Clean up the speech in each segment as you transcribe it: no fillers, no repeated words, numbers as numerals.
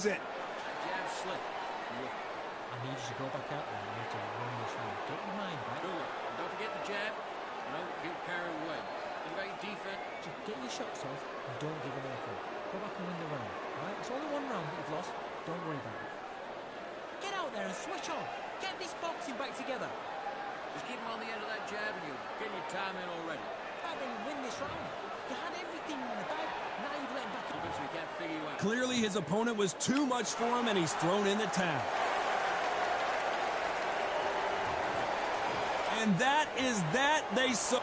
nails it. Jab slip. I need you to go back out there and you have to run this round. Get your mind back. Don't forget the jab. Don't get carried away. Think about your defense. Just get your shots off and don't give them anything. Go back and win the round. Right? It's only one round that you've lost. Don't worry about it. Get out there and switch on. Get this boxing back together. Just keep him on the end of that jab and you're getting your time in already. How can you win this round? You had everything in the bag. Now you've let him back in. So he can't figure you out. Clearly his opponent was too much for him and he's thrown in the towel. And that is that. They saw.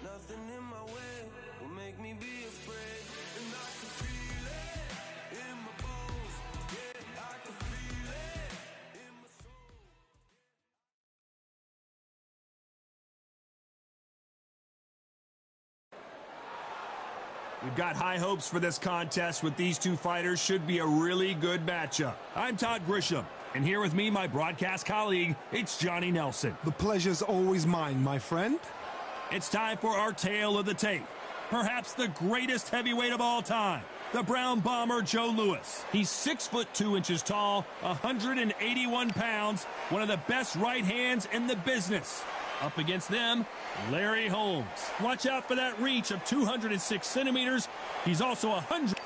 Nothing in my way will make me be afraid. And I can feel it in my bones. Yeah, I can feel it in my soul. We've got high hopes for this contest with these two fighters. Should be a really good matchup. I'm Todd Grisham, and here with me, my broadcast colleague, it's Johnny Nelson. The pleasure's always mine, my friend. It's time for our tale of the tape. Perhaps the greatest heavyweight of all time, the Brown Bomber Joe Louis. He's 6'2" tall, 181 pounds, one of the best right hands in the business. Up against them, Larry Holmes. Watch out for that reach of 206 centimeters. He's also 100.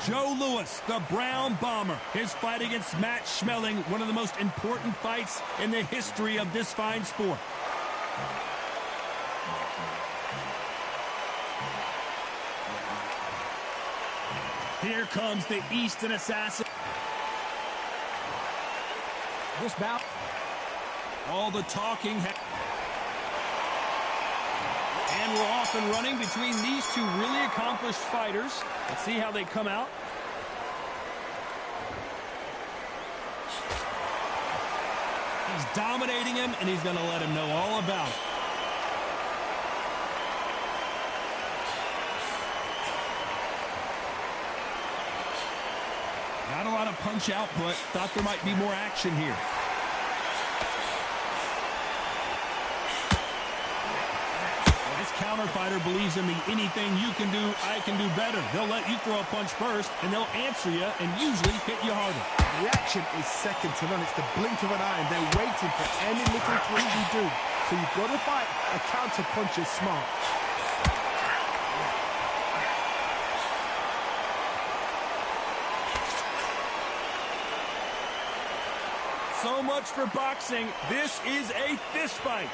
Joe Louis, the Brown Bomber. His fight against Matt Schmeling, one of the most important fights in the history of this fine sport. Here comes the Easton Assassin. This bout. All the talking. And we're off and running between these two really accomplished fighters. Let's see how they come out. He's dominating him, and he's going to let him know all about it. Not a lot of punch output. Thought there might be more action here. This counter fighter believes in the anything you can do, I can do better. They'll let you throw a punch first, and they'll answer you and usually hit you harder. The action is second to none. It's the blink of an eye, and they're waiting for any little twist you do. So you've got to fight a counter punch is smart. So much for boxing. This is a fist fight.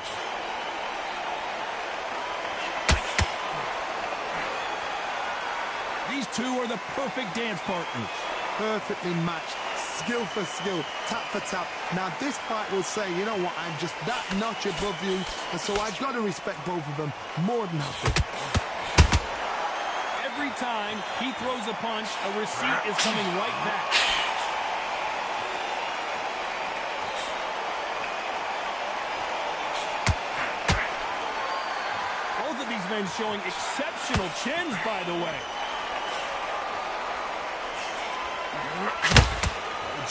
These two are the perfect dance partners. Perfectly matched, skill for skill, tap for tap. Now this fight will say, you know what, I'm just that notch above you, and so I've got to respect both of them more than happy. Every time he throws a punch, a receipt is coming right back. Both of these men showing exceptional chins, by the way.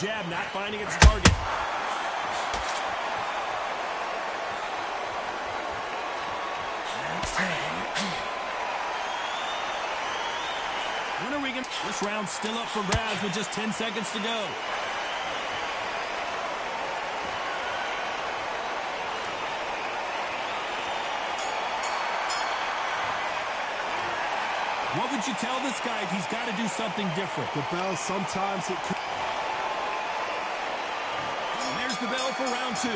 jab not finding its target. When are we going? This round's still up for grabs with just 10 seconds to go. What would you tell this guy if he's got to do something different? The bell, sometimes it could... There's the bell for round 2.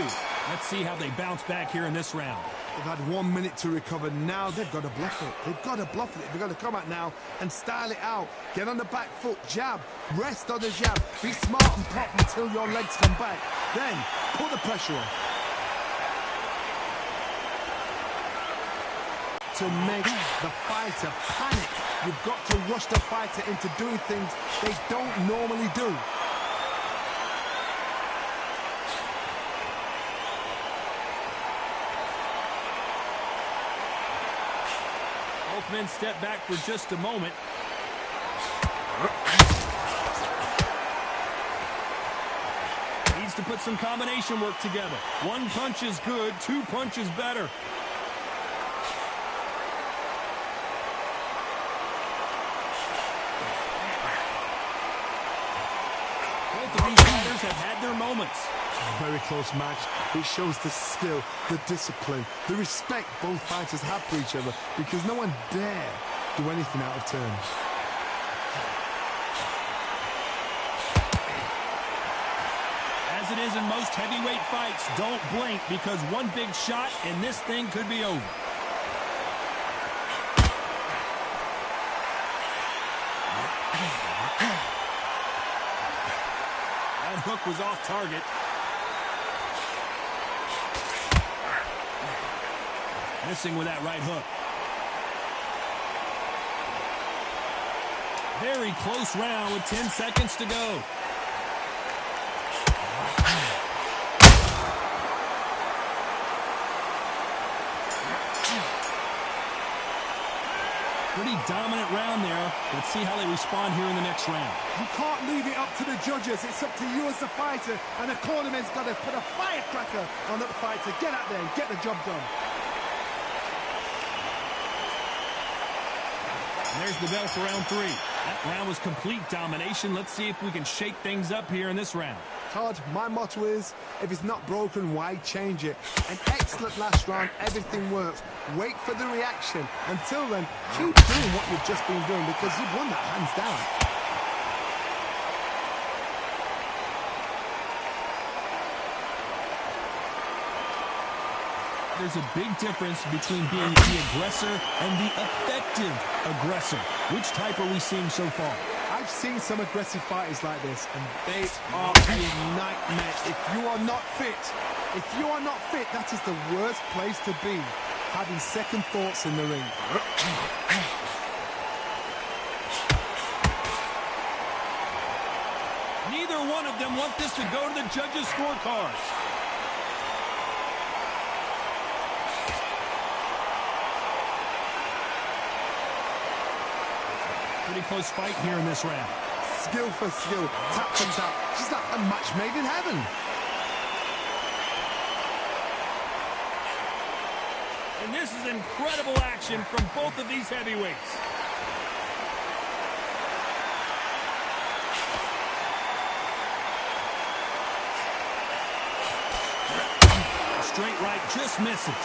Let's see how they bounce back here in this round. They've had 1 minute to recover. Now they've got to bluff it. They've got to bluff it. They've got to come out now and style it out. Get on the back foot, jab, rest on the jab. Be smart and pop until your legs come back. Then put the pressure on. To make the fighter panic. You've got to rush the fighter into doing things they don't normally do. Both men step back for just a moment. Needs to put some combination work together. 1 punch is good, 2 punches better. Both of these fighters have had their moments. Very close match. It shows the skill, the discipline, the respect both fighters have for each other, because no one dare do anything out of turn. As it is in most heavyweight fights, don't blink, because one big shot and this thing could be over. That hook was off target. Missing with that right hook. Very close round with 10 seconds to go. Pretty dominant round there. Let's see how they respond here in the next round. You can't leave it up to the judges. It's up to you as the fighter, and the cornerman's got to put a firecracker on that fighter. Get out there and get the job done. There's the bell for round 3. That round was complete domination. Let's see if we can shake things up here in this round. Todd, my motto is, if it's not broken, why change it? An excellent last round, everything works. Wait for the reaction. Until then, keep doing what you've just been doing, because you've won that hands down. There's a big difference between being the aggressor and the effective aggressor. Which type are we seeing so far? I've seen some aggressive fighters like this, and they are a nightmare. If you are not fit, that is the worst place to be, having second thoughts in the ring. Neither one of them want this to go to the judges' scorecards. Pretty close fight here in this round. Skill for skill, tap for tap. She's like a match made in heaven. And this is incredible action from both of these heavyweights. A straight right just misses.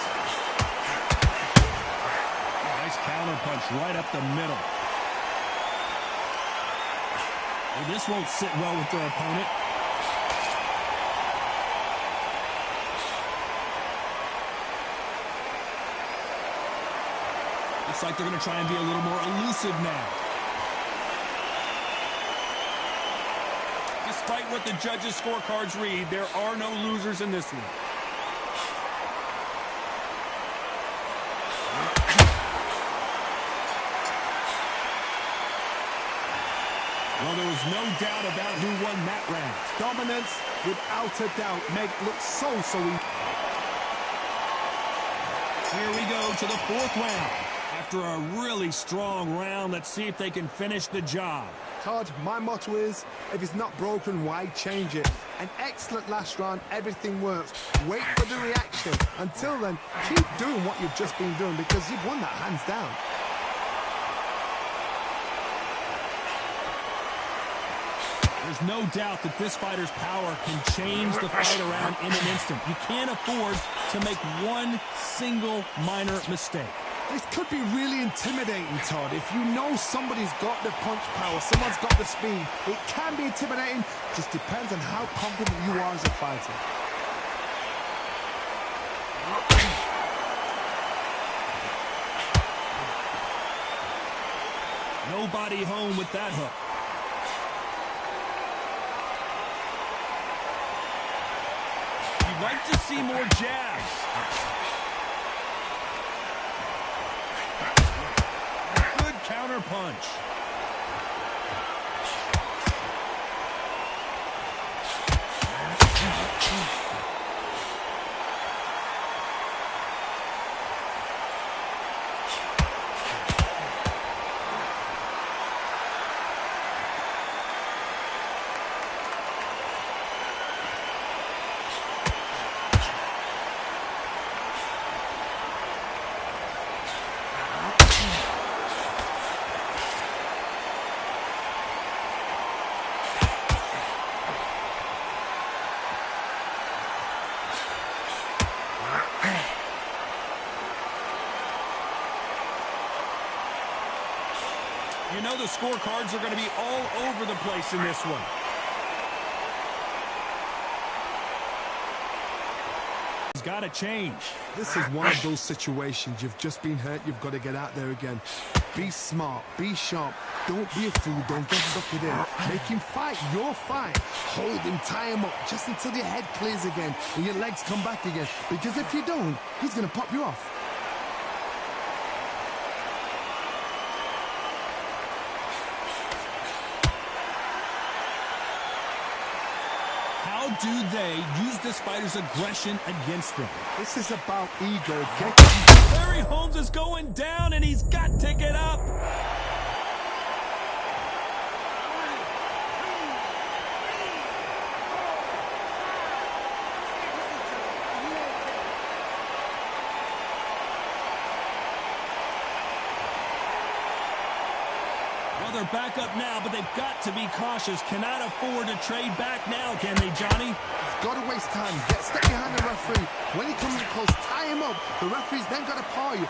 Nice counter punch right up the middle. Well, this won't sit well with their opponent. Looks like they're going to try and be a little more elusive now. Despite what the judges' scorecards read, there are no losers in this one. Well, there was no doubt about who won that round. Dominance, without a doubt, made it look so easy. Here we go to the 4th round. after a really strong round. Let's see if they can finish the job. Todd, my motto is, if it's not broken, why change it? An excellent last round, everything works. Wait for the reaction. Until then, keep doing what you've just been doing because you've won that hands down. There's no doubt that this fighter's power can change the fight around in an instant. You can't afford to make one single minor mistake. This could be really intimidating, Todd. If you know somebody's got the punch power, someone's got the speed, it can be intimidating. Just depends on how confident you are as a fighter. Nobody home with that hook. You'd like to see more jabs. Good counter punch. You know the scorecards are going to be all over the place in this one. He's got to change. This is one of those situations. You've just been hurt. You've got to get out there again. Be smart. Be sharp. Don't be a fool. Don't get sucked in. Make him fight your fight. Hold him. Tie him up just until your head clears again and your legs come back again. Because if you don't, he's going to pop you off. How do they use this fighter's aggression against them? This is about ego. Larry Holmes is going down, and he's got to get up. They're back up now, but they've got to be cautious. Cannot afford to trade back now, can they, Johnny? Got to waste time. Step behind the referee. When he comes in close, tie him up. The referee's then got to paw you.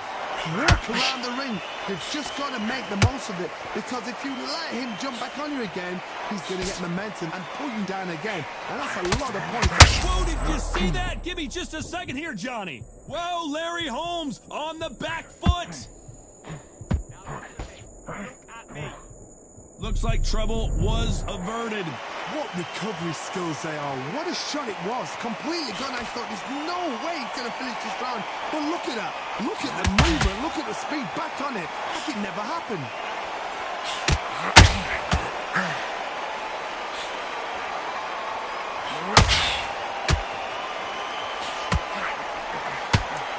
Walk around the ring. You've just got to make the most of it. Because if you let him jump back on you again, he's going to get momentum and pull you down again. And that's a lot of points. Whoa, did you see that? Give me just a second here, Johnny. Whoa, Larry Holmes on the back foot. Looks like trouble was averted. What recovery skills they are. What a shot it was. Completely gone. I thought there's no way he's going to finish this round. But look at that. Look at the movement. Look at the speed. Back on it. Like it never happened.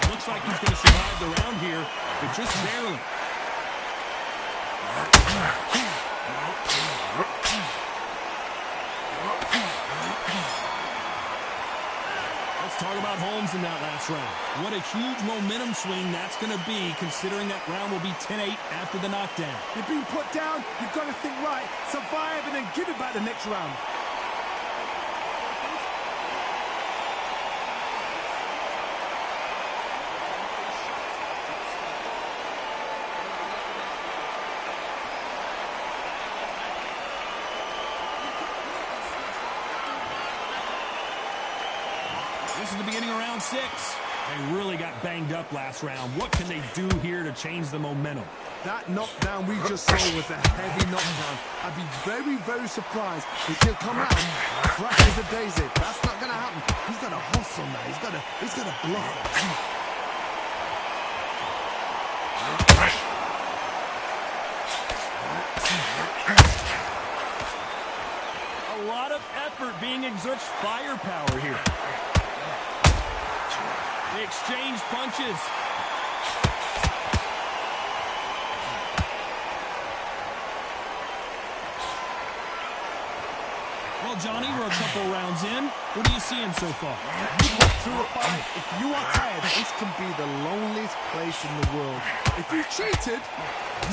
Looks like he's going to survive the round here, but just barely. Let's talk about Holmes in that last round. What a huge momentum swing that's going to be, considering that round will be 10-8 after the knockdown. You've been put down. You've got to think right, survive, and then give it back the next round. This is the beginning of round 6. They really got banged up last round. What can they do here to change the momentum? That knockdown we just saw was a heavy knockdown. I'd be very, very surprised if he'll come out fresh as a daisy. That's not going to happen. He's got to hustle now. He's got to bluff it. A lot of effort being exerted. Firepower here. They exchange punches. Well, Johnny, we're a couple rounds in. What are you seeing so far? Through a fight, if you are tired, this can be the loneliest place in the world. If you cheated,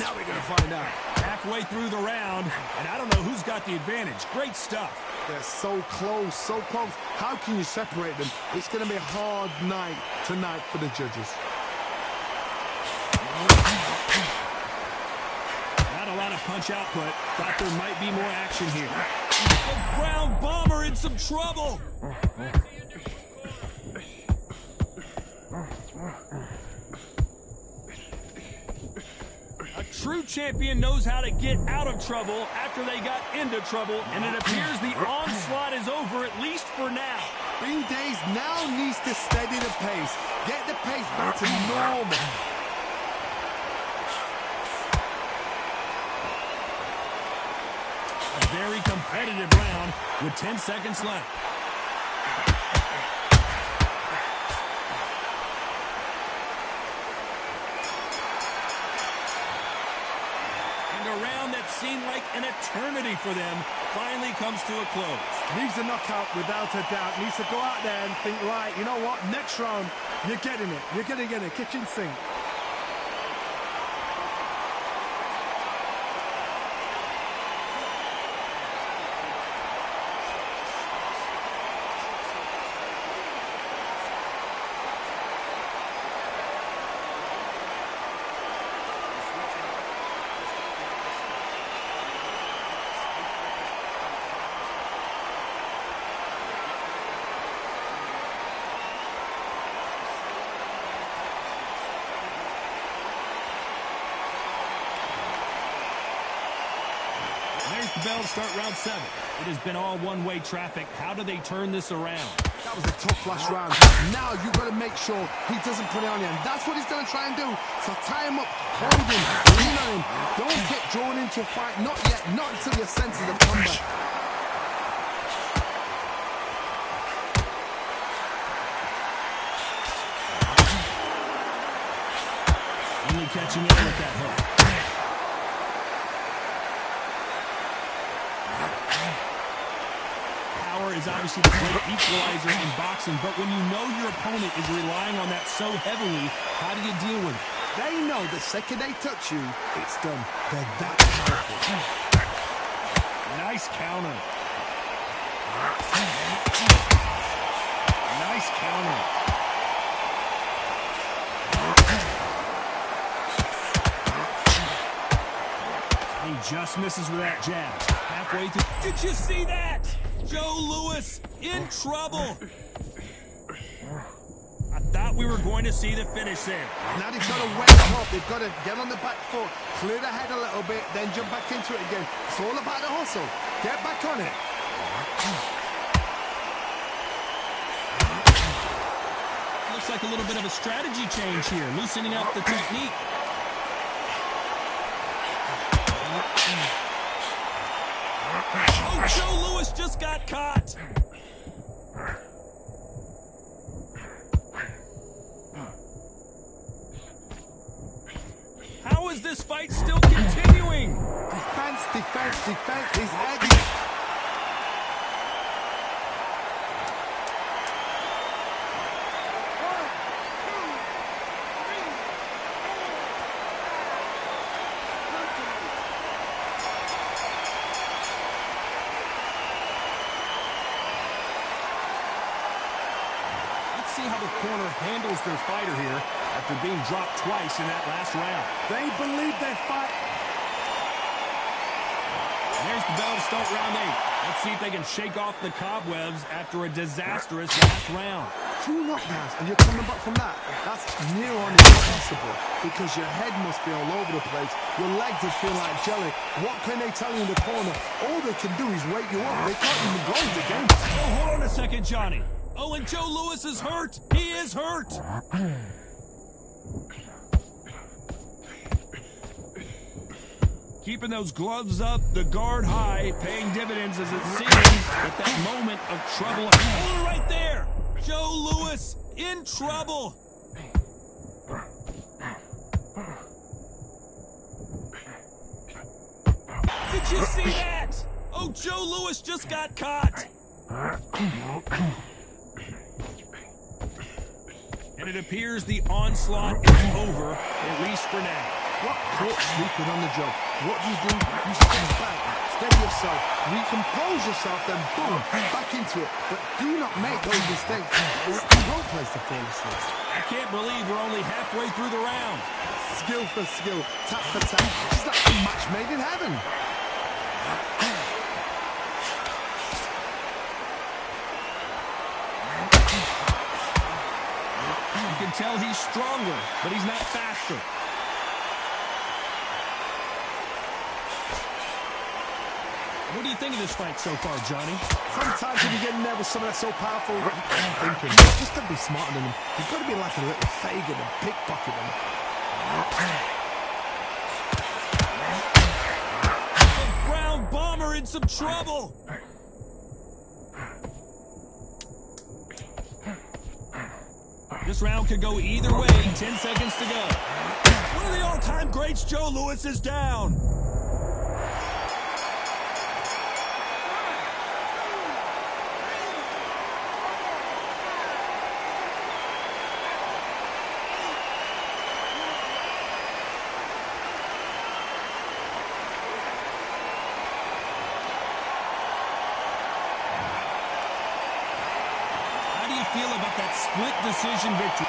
now we're going to find out. Halfway through the round, and I don't know who's got the advantage. Great stuff. They're so close, so close. How can you separate them? It's going to be a hard night tonight for the judges. Not a lot of punch output. Thought there might be more action here. The Brown Bomber in some trouble. A true champion knows how to get out of trouble after they got into trouble, and it appears the onslaught is over, at least for now. Bean Days now needs to steady the pace. Get the pace back to normal. A very competitive round with 10 seconds left. And a round that seemed like an eternity for them finally comes to a close. Needs a knockout without a doubt. Needs to go out there and think, right, you know what? Next round, you're getting it. You're going to get it. Kitchen sink. There's the bell to start round 7. It has been all one-way traffic. How do they turn this around? That was a tough last round. Now you've got to make sure he doesn't put it on you. And that's what he's going to try and do. So tie him up, hold him, lean on him. Don't get drawn into a fight. Not yet. Not until your senses have come back. Only catching in with that hook. Power is obviously the great equalizer in boxing, but when you know your opponent is relying on that so heavily, how do you deal with it? They know the second they touch you, it's done. They're that powerful. Nice counter. Nice counter. He just misses with that jab. Halfway through. Did you see that? Joe Louis in trouble. I thought we were going to see the finish there. Now they've got to wake up. They've got to get on the back foot, clear the head a little bit, then jump back into it again. It's all about the hustle. Get back on it. Looks like a little bit of a strategy change here, loosening up the technique. Oh, Joe Louis just got caught. How is this fight still continuing? Defense, defense, defense. He's edgy. See how the corner handles their fighter here after being dropped twice in that last round. They believe they fight. There's the bell to start round 8. Let's see if they can shake off the cobwebs after a disastrous last round. 2 knockdowns, and you're coming back from that. That's near on impossible because your head must be all over the place. Your legs are feeling like jelly. What can they tell you in the corner? All they can do is wake you up. They can't even go into the game. Oh, hold on a second, Johnny. Oh, and Joe Louis is hurt. He is hurt. Keeping those gloves up, the guard high, paying dividends as it seems at that moment of trouble. Oh, right there. Joe Louis in trouble. Did you see that? Oh, Joe Louis just got caught. And it appears the onslaught is over, at least for now. What caught sleeping on the job? What do? You stand back, steady yourself, recompose yourself, then boom, back into it. But do not make those mistakes. It's the wrong place to fall asleep. I can't believe we're only halfway through the round. Skill for skill, tap for tap. It's like a match made in heaven. You can tell he's stronger, but he's not faster. What do you think of this fight so far, Johnny? Sometimes when you get in there with someone that's so powerful, you can't think. Just got to be smarter than them. You've got to be like a little Fagin and pickpocket them. The Brown Bomber in some trouble. This round could go either way. 10 seconds to go. One of the all-time greats, Joe Louis, is down. How do you feel about that split decision victory?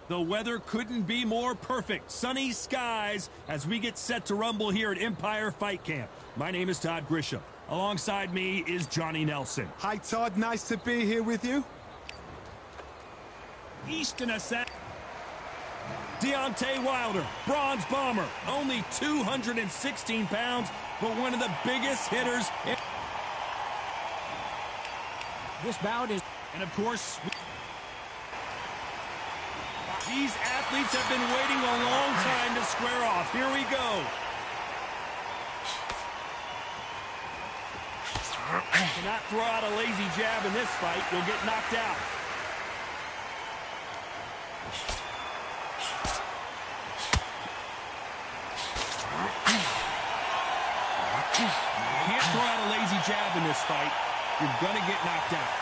The weather couldn't be more perfect. Sunny skies as we get set to rumble here at Empire Fight Camp. My name is Todd Grisham. Alongside me is Johnny Nelson. Hi, Todd. Nice to be here with you. Easton Assad. Deontay Wilder, bronze bomber, only 216 pounds, but one of the biggest hitters. This bout is... And of course, these athletes have been waiting a long time to square off. Here we go. Cannot throw out a lazy jab in this fight. You'll get knocked out. You can't throw out a lazy jab in this fight. You're going to get knocked out.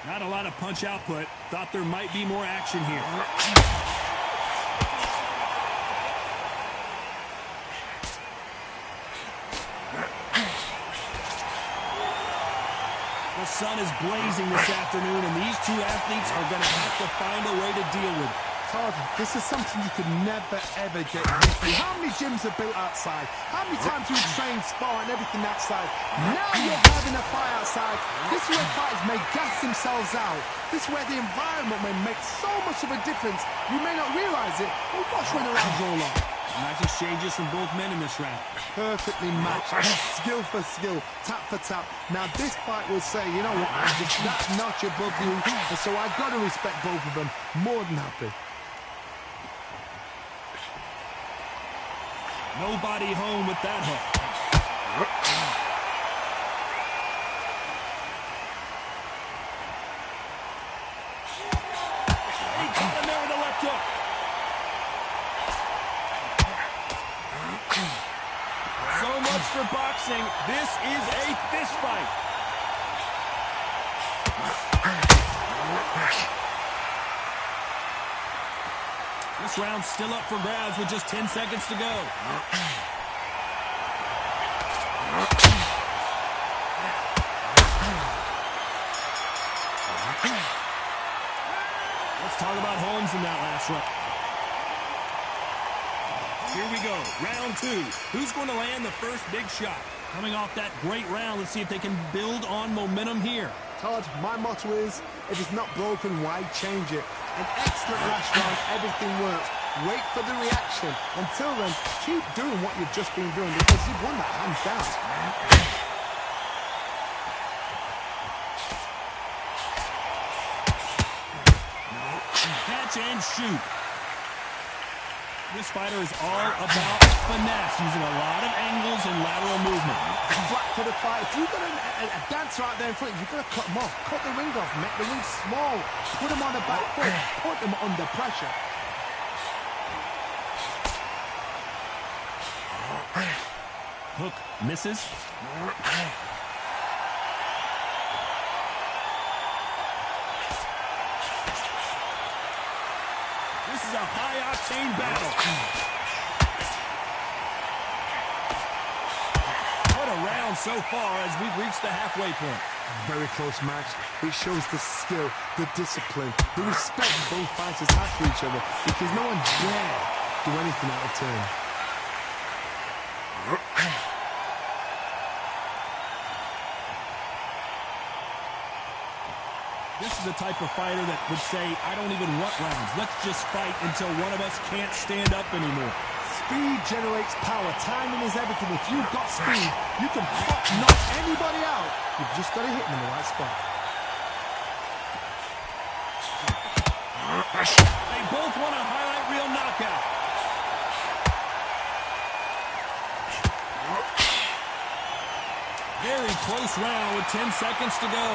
Not a lot of punch output. Thought there might be more action here. The sun is blazing this afternoon, and these two athletes are going to have to find a way to deal with it. Todd, this is something you could never, ever get used to. How many gyms are built outside? How many times do you train, spar, and everything outside? Now you're having a fight outside. This is where fighters may gas themselves out. This is where the environment may make so much of a difference. You may not realize it, but watch when the rounds roll on. Nice exchanges from both men in this round. Perfectly matched, skill for skill, tap for tap. Now this fight will say, you know what, I'm just that notch above you, and so I've got to respect both of them. More than happy. Nobody home with that hook. He caught him there with a left hook. So much for boxing. This is a fist fight. This round's still up for grabs with just 10 seconds to go. Let's talk about Holmes in that last round. Here we go, round two. Who's going to land the first big shot? Coming off that great round, let's see if they can build on momentum here. Todd, my motto is, if it's not broken, why change it? An excellent last round, everything works. Wait for the reaction. Until then, keep doing what you've just been doing because you've won that hands down. Catch and shoot. This fighter is all about finesse, using a lot of angles and lateral movement. Flat to the fight. If you've got a dancer out there in front, you've got to cut them off. Cut the ring off. Make the ring small. Put them on the back foot. Put them under pressure. Hook misses. This is a high-octane battle. What a round so far as we've reached the halfway point. Very close match. It shows the skill, the discipline, the respect both fighters have for each other because no one dare do anything out of turn. This is the type of fighter that would say, I don't even want rounds. Let's just fight until one of us can't stand up anymore. Speed generates power. Timing is everything. If you've got speed, you can knock anybody out. You've just got to hit them in the right spot. They both want a highlight reel knockout. Very close round with 10 seconds to go.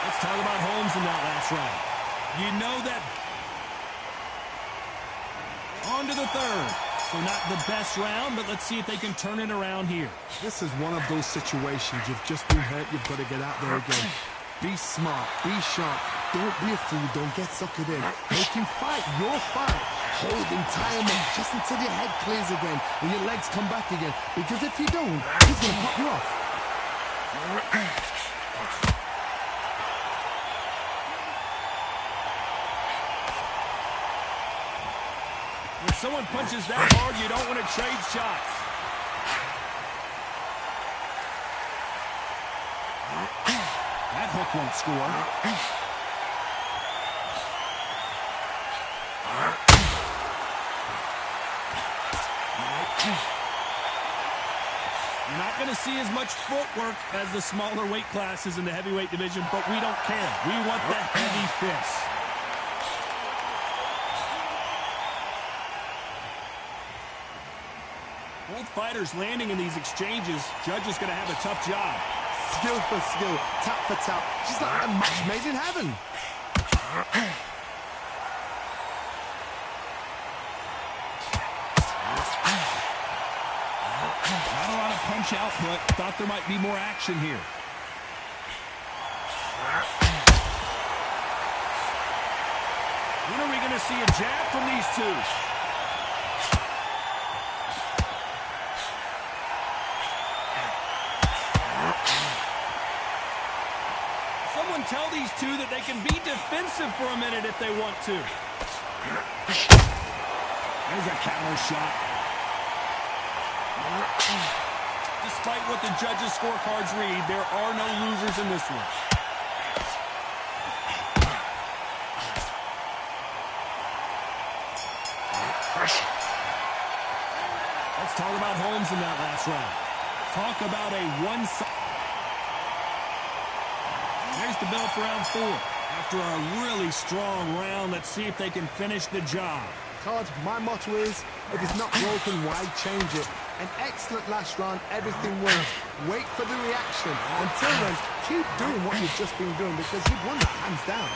Let's talk about Holmes in that last round. You know that. On to the third. So not the best round, but let's see if they can turn it around here. This is one of those situations. You've just been hurt. You've got to get out there again. Be smart. Be sharp. Don't be a fool. Don't get suckered in. Make him fight your fight. Hold him, tie him up just until your head clears again and your legs come back again. Because if you don't, he's going to pop you off. When someone punches that hard, you don't want to trade shots. That hook won't score. You're not going to see as much footwork as the smaller weight classes in the heavyweight division, but we don't care. We want the heavy fists. Both fighters landing in these exchanges. Judge is going to have a tough job. Skill for skill, tap for tap. Just like a match made in heaven. Not a lot of punch output. Thought there might be more action here. When are we going to see a jab from these two? Someone tell these two that they can be defensive for a minute if they want to. There's a counter shot. Despite what the judges' scorecards read, there are no losers in this one. Let's talk about Holmes in that last round. Talk about a one-sided. There's the bell for round 4. After a really strong round, let's see if they can finish the job. Todd, my motto is, if it's not broken, why change it? An excellent last round, everything works. Wait for the reaction. Until then, keep doing what you've just been doing because you've won that hands down.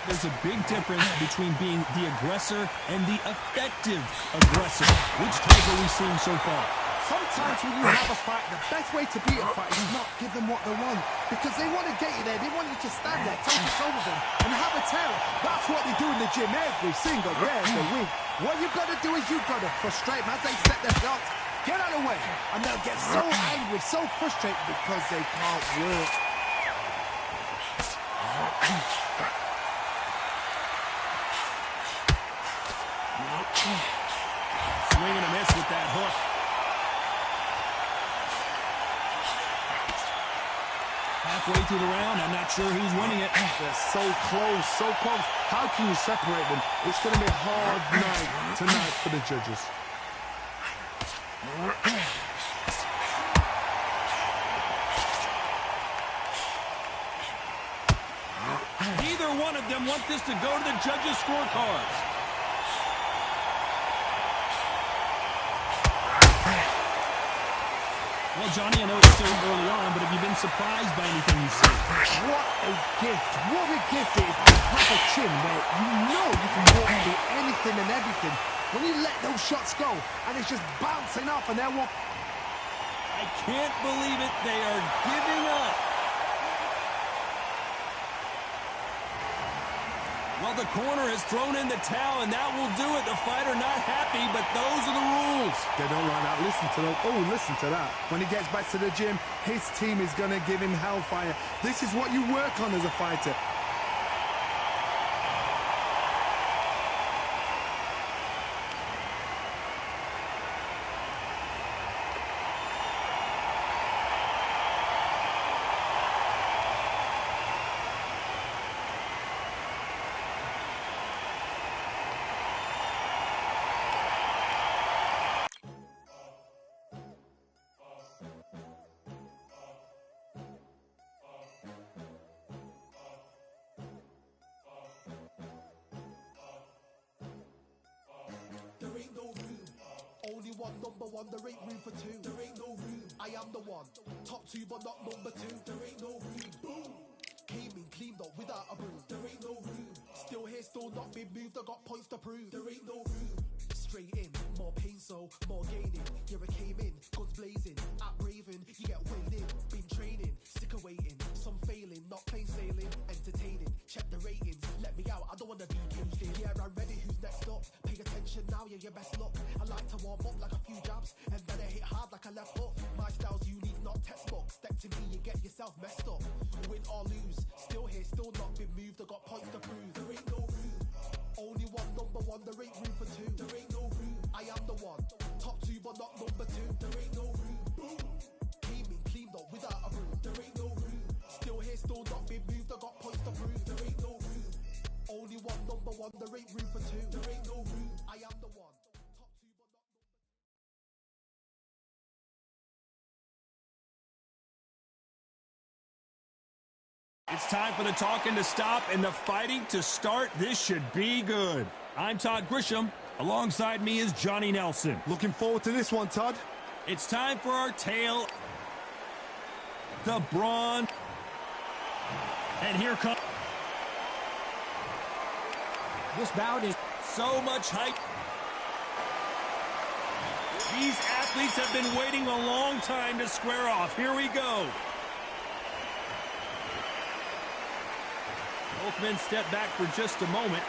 There's a big difference between being the aggressor and the effective aggressor. Which type are we seeing so far? Sometimes when you have a fight, the best way to beat a fight is not give them what they want. Because they want to get you there. They want you to stand there, take it over them, and have a tail. That's what they do in the gym every single day of the week. What you've got to do is you've got to frustrate them as they set their shots. Get out of the way. And they'll get so angry, so frustrated because they can't work. Swing and a miss with that hook. Halfway through the round, I'm not sure who's winning it. They're so close, so close. How can you separate them? It's going to be a hard night tonight for the judges. Neither one of them want this to go to the judges' scorecards. Well, Johnny, I know it's still early on, but have you been surprised by anything you see? What a gift. What a gift it is to have a chin where you know you can walk through anything and everything. When you let those shots go, and it's just bouncing off, and they're walking. I can't believe it. They are giving up. Well, the corner has thrown in the towel, and that will do it. The fighter not happy, but those are the rules. They don't like that. Listen to them. Oh, listen to that. When he gets back to the gym, his team is going to give him hellfire. This is what you work on as a fighter. There ain't no room. Only one number one, there ain't room for two. There ain't no room. I am the one. Top two, but not number two. There ain't no room. Boom. Came in, cleaned up without a broom. There ain't no room. Still here, still not been moved. I got points to prove. There ain't no room. Straight in, more pain, so more gaining. Yeah, I came in, guns blazing. At Raven, you get weighed in. Been training, sick of waiting. Some failing, not plain sailing. Entertaining, check the ratings. Let me out, I don't wanna be used in. Yeah, I'm ready, who's next up? Pay attention now, yeah, your best luck. I like to warm up like a few jabs, and then I hit hard like a left hook. My style's unique, not textbook. Step to me, you get yourself messed up. Win or lose, still here, still not been moved. I got points to prove. There ain't no room. Only one, number one, there ain't room for two. There ain't no room. I am the one. Top two, but not number two. There ain't no room. Boom. Came in, cleaned up without a broom. There ain't no room. Still here, still not been moved. I got points to prove. There ain't no room. Only one, number one, there ain't room for two. There ain't no room. I am the one. Top two, but not number It's time for the talking to stop and the fighting to start. This should be good. I'm Todd Grisham. Alongside me is Johnny Nelson. Looking forward to this one, Todd. It's time for our tale. The Braun. And here comes. This bout is So much hype. These athletes have been waiting a long time to square off. Here we go. Both men step back for just a moment.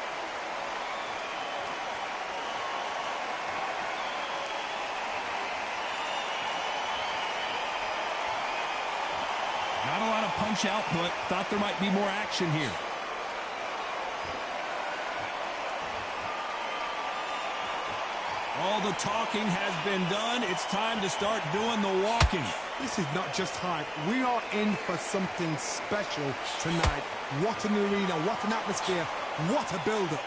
Not a lot of punch output. Thought there might be more action here. All the talking has been done. It's time to start doing the walking. This is not just hype. We are in for something special tonight. What an arena, what an atmosphere, what a build-up.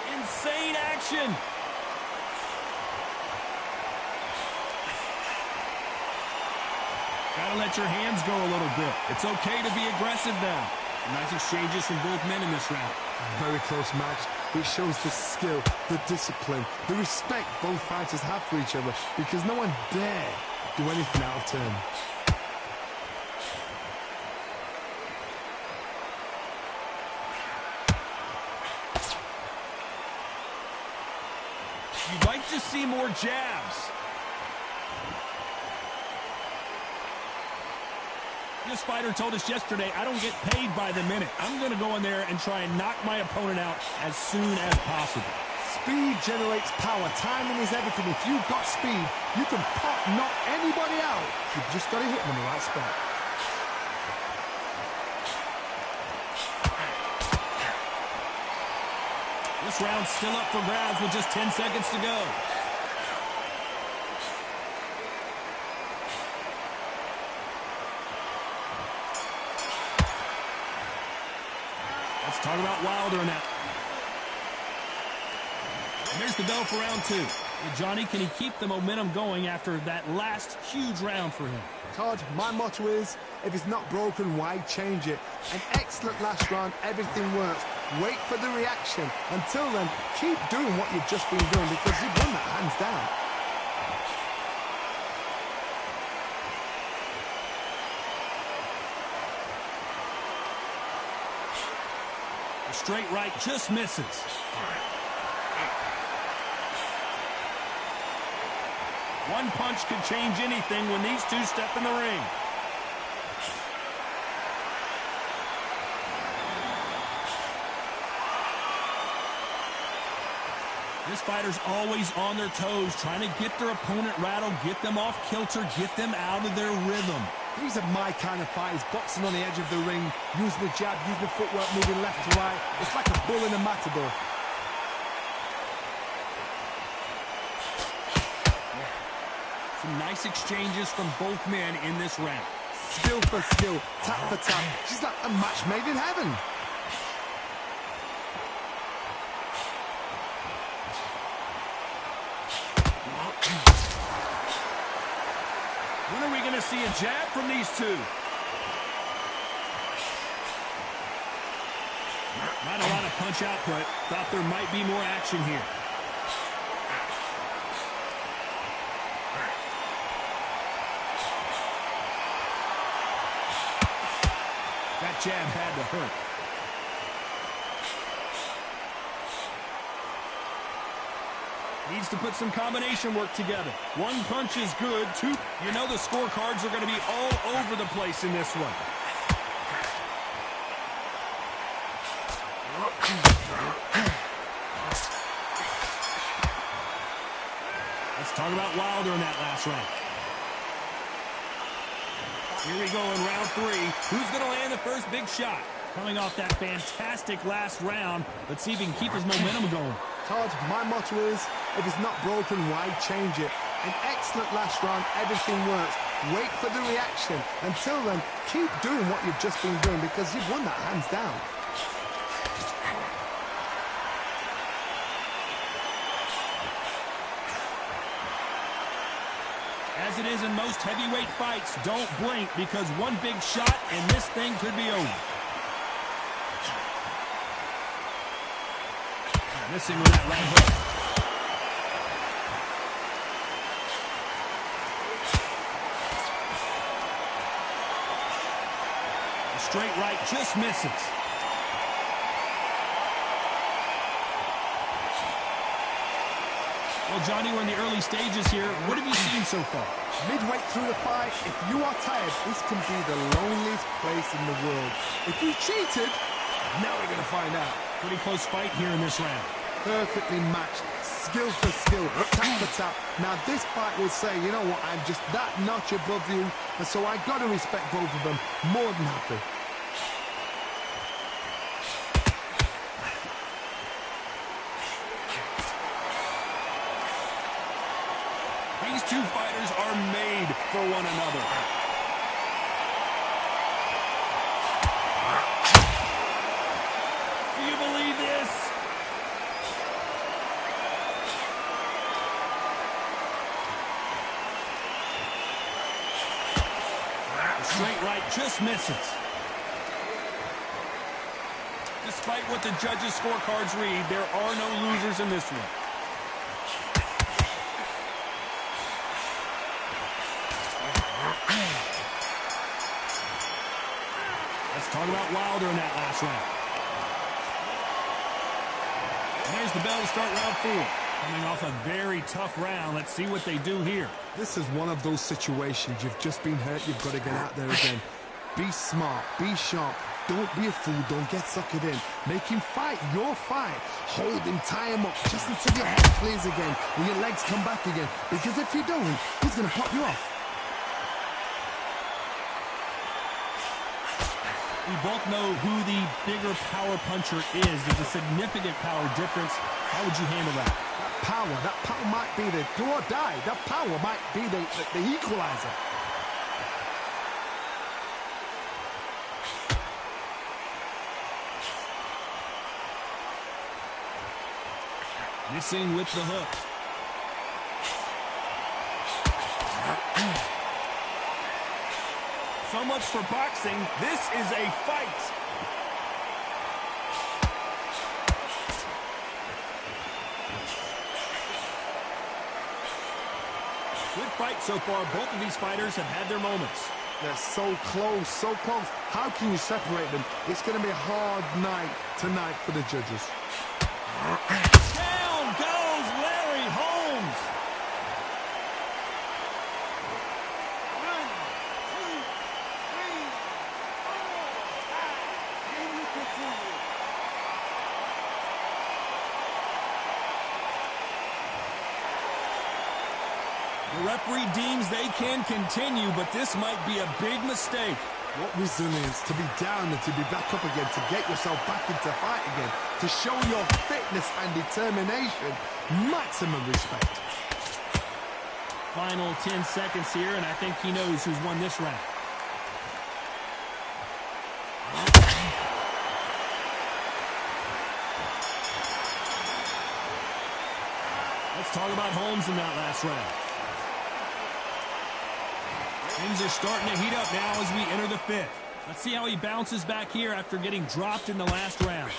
Insane action. Gotta let your hands go a little bit. It's okay to be aggressive now. Nice exchanges from both men in this round. Very close match. It shows the skill, the discipline, the respect both fighters have for each other, because no one dare do anything out of turn. You'd like to see more jabs. This fighter told us yesterday, I don't get paid by the minute. I'm going to go in there and try and knock my opponent out as soon as possible. Speed generates power. Timing is everything. If you've got speed, you can pop knock anybody out. You've just got to hit them in the right spot. This round's still up for grabs with just 10 seconds to go. Let's talk about Wilder now. Here's the bell for round two. Well, Johnny, can he keep the momentum going after that last huge round for him? Todd, my motto is, if it's not broken, why change it? An excellent last round, everything works. Wait for the reaction. Until then, keep doing what you've just been doing, because you've won that hands down. The straight right just misses. One punch could change anything when these two step in the ring. This fighter's always on their toes, trying to get their opponent rattled, get them off kilter, get them out of their rhythm. These are my kind of fighters, boxing on the edge of the ring, using the jab, using the footwork, moving left to right. It's like a bull in a matador. Some nice exchanges from both men in this round. Skill for skill, tap for tap. She's like a match made in heaven. When are we going to see a jab from these two? Not a lot of punch output. Thought there might be more action here. That jab had to hurt. Needs to put some combination work together. One punch is good. Two. You know the scorecards are going to be all over the place in this one. Let's talk about Wilder in that last round. Here we go in round 3. Who's going to land the first big shot? Coming off that fantastic last round. Let's see if he can keep his momentum going. Todd, my motto is, if it's not broken, why change it? An excellent last round, everything works. Wait for the reaction. Until then, keep doing what you've just been doing because you've won that hands down. As it is in most heavyweight fights, don't blink because one big shot and this thing could be over. Missing with that right hook. The straight right just misses. Well, Johnny, we're in the early stages here. What have you seen so far? Midway through the fight, if you are tired, this can be the loneliest place in the world. If you cheated, now we're going to find out. Pretty close fight here in this round. Perfectly matched, skill for skill, tap for tap. Now this fight will say, you know what, I'm just that notch above you, and so I got to respect both of them. More than happy. These two fighters are made for one another. Do you believe this? The straight right just misses. Despite what the judges' scorecards read, there are no losers in this one. Let's talk about Wilder in that last round. And there's the bell to start round 4. Coming off a very tough round. Let's see what they do here. This is one of those situations. You've just been hurt. You've got to get out there again. Be smart. Be sharp. Don't be a fool. Don't get suckered in. Make him fight your fight. Hold him. Tie him up just until your head clears again and your legs come back again. Because if you don't, he's going to pop you off. We both know who the bigger power puncher is. There's a significant power difference. How would you handle that? That power might be the do or die. That power might be the equalizer. Missing with the hook. So much for boxing. This is a fight. Good fight so far. Both of these fighters have had their moments. They're so close, so close. How can you separate them? It's going to be a hard night tonight for the judges. Down goes Larry Holmes. 1, 2, 3, 4, 5. Then we continue. The referee deems they can continue, but this might be a big mistake. What resilience to be down and to be back up again, to get yourself back into fight again, to show your fitness and determination. Maximum respect. Final 10 seconds here, and I think he knows who's won this round. Let's talk about Holmes in that last round. Things are starting to heat up now as we enter the 5th. Let's see how he bounces back here after getting dropped in the last round.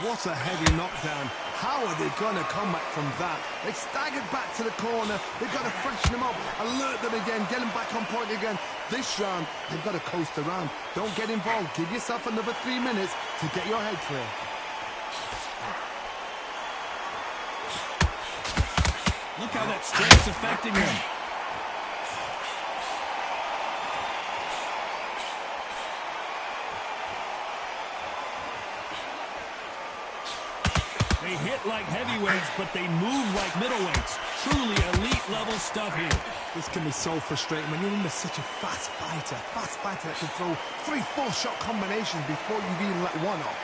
What a heavy knockdown. How are they going to come back from that? They staggered back to the corner. They've got to freshen them up, alert them again, get them back on point again. This round, they've got to coast around. Don't get involved. Give yourself another 3 minutes to get your head clear. Look how that straight's affecting him. They hit like heavyweights, but they move like middleweights. Truly elite level stuff here. This can be so frustrating when you're under such a fast fighter that can throw 3-4 shot combinations before you've even let one off.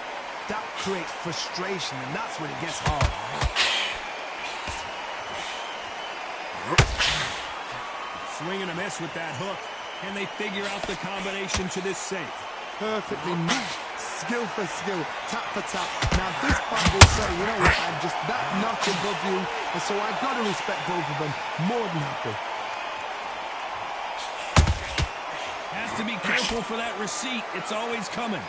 That creates frustration, and that's when it gets hard. Swing and a miss with that hook. Can they figure out the combination to this safe? Perfectly matched, skill for skill, tap for tap. Now this fight will say, you know what, I'm just that notch above you, and so I've got to respect both of them. More than happy. Has to be careful for that receipt. It's always coming.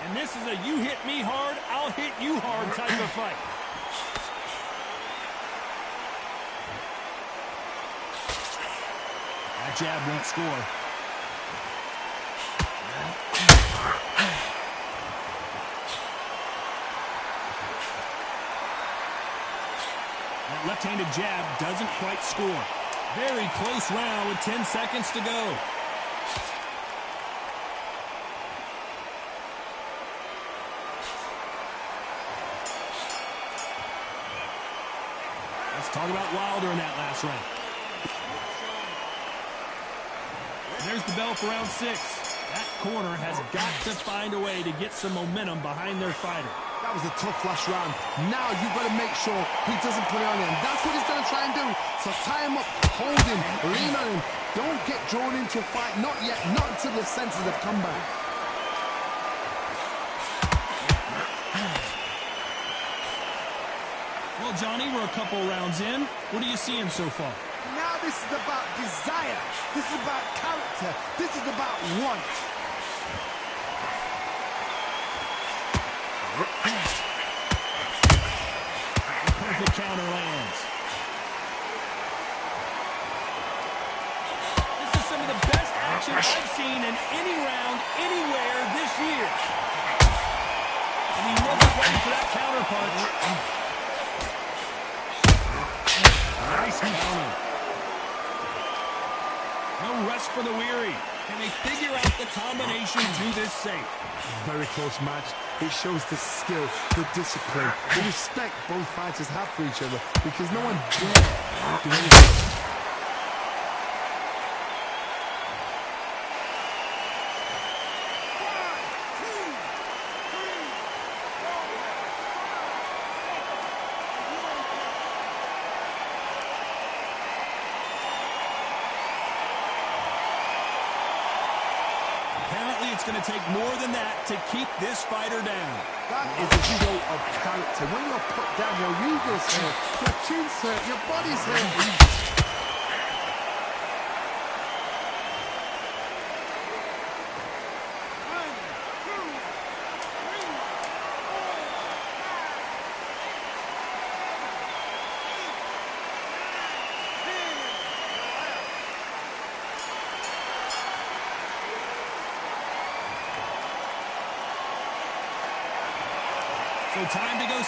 And this is a you hit me hard, I'll hit you hard type of fight. That jab won't score. That left-handed jab doesn't quite score. Very close round with 10 seconds to go. Let's talk about Wilder in that last round. There's the bell for round 6. That corner has got to find a way to get some momentum behind their fighter. That was a tough last round. Now you've got to make sure he doesn't put it on him. That's what he's going to try and do. So tie him up, hold him, lean on him. Don't get drawn into a fight. Not yet. Not until the senses have come back. Well, Johnny, we're a couple rounds in. What are you seeing so far? Now this is about desire. This is about character. This is about want. Perfect counter lands. This is some of the best action I've seen in any round, anywhere this year. And he wasn't ready for that counter punch. Nice counter. No rest for the weary. Can they figure out the combination to this safe? Very close match. It shows the skill, the discipline, the respect both fighters have for each other, because no one dare do anything. Apparently, it's going to take more than that to keep this fighter down. That is a show of character. When you're put down, your ego's hurt, your chin's hurt, your body's hurt. So time to go.